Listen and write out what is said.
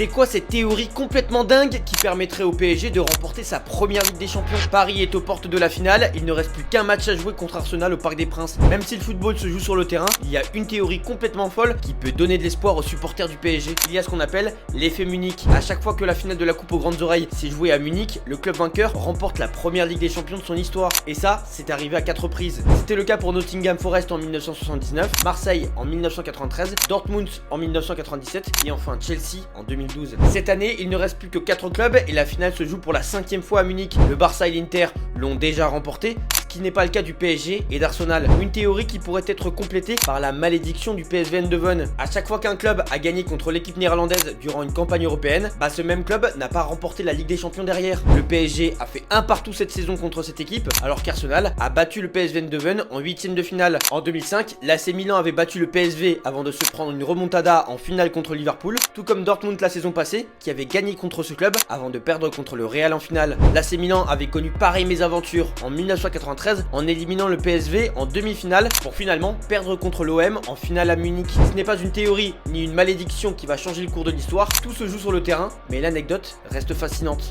C'est quoi cette théorie complètement dingue qui permettrait au PSG de remporter sa première Ligue des Champions? Paris est aux portes de la finale, il ne reste plus qu'un match à jouer contre Arsenal au Parc des Princes. Même si le football se joue sur le terrain, il y a une théorie complètement folle qui peut donner de l'espoir aux supporters du PSG. Il y a ce qu'on appelle l'effet Munich. À chaque fois que la finale de la Coupe aux Grandes Oreilles s'est jouée à Munich, le club vainqueur remporte la première Ligue des Champions de son histoire. Et ça, c'est arrivé à 4 reprises. C'était le cas pour Nottingham Forest en 1979, Marseille en 1993, Dortmund en 1997 et enfin Chelsea en 2012. Cette année, il ne reste plus que 4 clubs et la finale se joue pour la 5e fois à Munich. Le Barça et l'Inter l'ont déjà remporté, ce qui n'est pas le cas du PSG et d'Arsenal. Une théorie qui pourrait être complétée par la malédiction du PSV Eindhoven. À chaque fois qu'un club a gagné contre l'équipe néerlandaise durant une campagne européenne, ce même club n'a pas remporté la Ligue des Champions derrière. Le PSG a fait un partout cette saison contre cette équipe, alors qu'Arsenal a battu le PSV Eindhoven en 8e de finale. En 2005, l'AC Milan avait battu le PSV avant de se prendre une remontada en finale contre Liverpool, tout comme Dortmund la saison passée, qui avait gagné contre ce club avant de perdre contre le Real en finale. L'AC Milan avait connu pareille mésaventure en 1993 en éliminant le PSV en demi-finale pour finalement perdre contre l'OM en finale à Munich. Ce n'est pas une théorie ni une malédiction qui va changer le cours de l'histoire, tout se joue sur le terrain, mais l'anecdote reste fascinante.